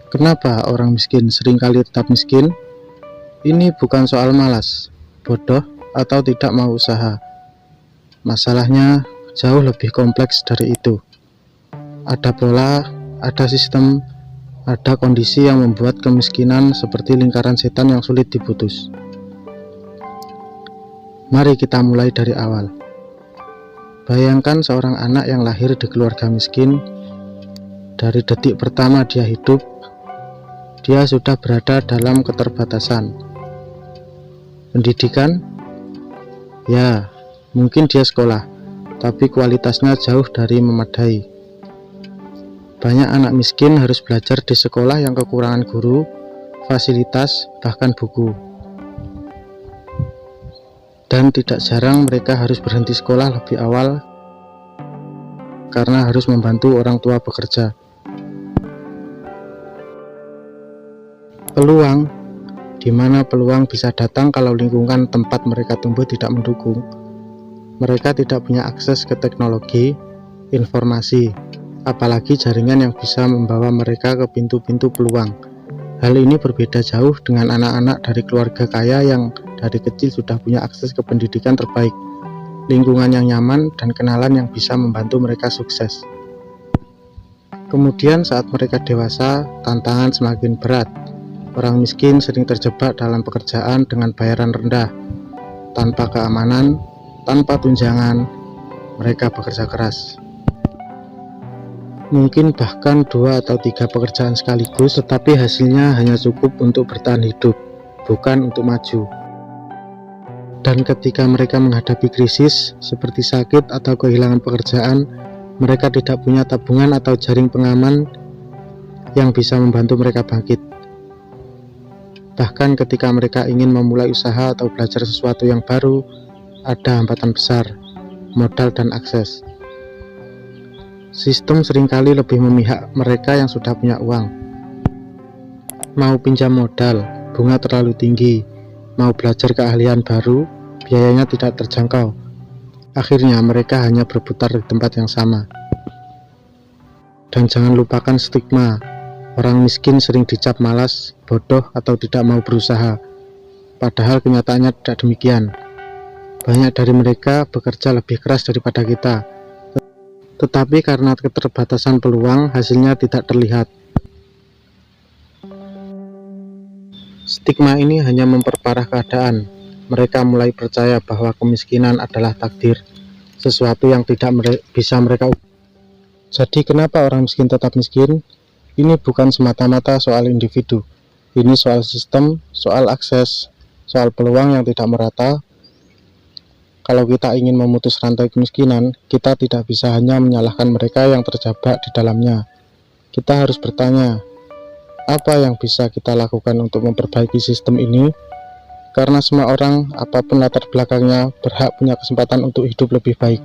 Kenapa orang miskin seringkali tetap miskin? Ini bukan soal malas, bodoh, atau tidak mau usaha. Masalahnya jauh lebih kompleks dari itu. Ada pola, ada sistem, ada kondisi yang membuat kemiskinan seperti lingkaran setan yang sulit diputus. Mari kita mulai dari awal. Bayangkan seorang anak yang lahir di keluarga miskin. Dari detik pertama dia hidup, dia sudah berada dalam keterbatasan. Pendidikan? Ya, mungkin dia sekolah, tapi kualitasnya jauh dari memadai. Banyak anak miskin harus belajar di sekolah yang kekurangan guru, fasilitas, bahkan buku. Dan tidak jarang mereka harus berhenti sekolah lebih awal karena harus membantu orang tua bekerja. Peluang, di mana peluang bisa datang kalau lingkungan tempat mereka tumbuh tidak mendukung. Mereka tidak punya akses ke teknologi, informasi, apalagi jaringan yang bisa membawa mereka ke pintu-pintu peluang. Hal ini berbeda jauh dengan anak-anak dari keluarga kaya yang dari kecil sudah punya akses ke pendidikan terbaik, lingkungan yang nyaman, dan kenalan yang bisa membantu mereka sukses. Kemudian saat mereka dewasa, tantangan semakin berat. Orang miskin sering terjebak dalam pekerjaan dengan bayaran rendah, tanpa keamanan, tanpa tunjangan. Mereka bekerja keras. Mungkin bahkan 2 atau 3 pekerjaan sekaligus, tetapi hasilnya hanya cukup untuk bertahan hidup, bukan untuk maju. Dan ketika mereka menghadapi krisis seperti sakit atau kehilangan pekerjaan, mereka tidak punya tabungan atau jaring pengaman yang bisa membantu mereka bangkit. Bahkan ketika mereka ingin memulai usaha atau belajar sesuatu yang baru, ada hambatan besar, modal dan akses. Sistem seringkali lebih memihak mereka yang sudah punya uang. Mau pinjam modal, bunga terlalu tinggi. Mau belajar keahlian baru, biayanya tidak terjangkau. Akhirnya mereka hanya berputar di tempat yang sama. Dan jangan lupakan stigma. Orang miskin sering dicap malas, bodoh, atau tidak mau berusaha. Padahal kenyataannya tidak demikian. Banyak dari mereka bekerja lebih keras daripada kita. Tetapi karena keterbatasan peluang, hasilnya tidak terlihat. Stigma ini hanya memperparah keadaan. Mereka mulai percaya bahwa kemiskinan adalah takdir, sesuatu yang tidak bisa mereka ubah. Jadi kenapa orang miskin tetap miskin? Ini bukan semata-mata soal individu. Ini soal sistem, soal akses, soal peluang yang tidak merata. Kalau kita ingin memutus rantai kemiskinan, kita tidak bisa hanya menyalahkan mereka yang terjebak di dalamnya. Kita harus bertanya, apa yang bisa kita lakukan untuk memperbaiki sistem ini? Karena semua orang, apapun latar belakangnya, berhak punya kesempatan untuk hidup lebih baik.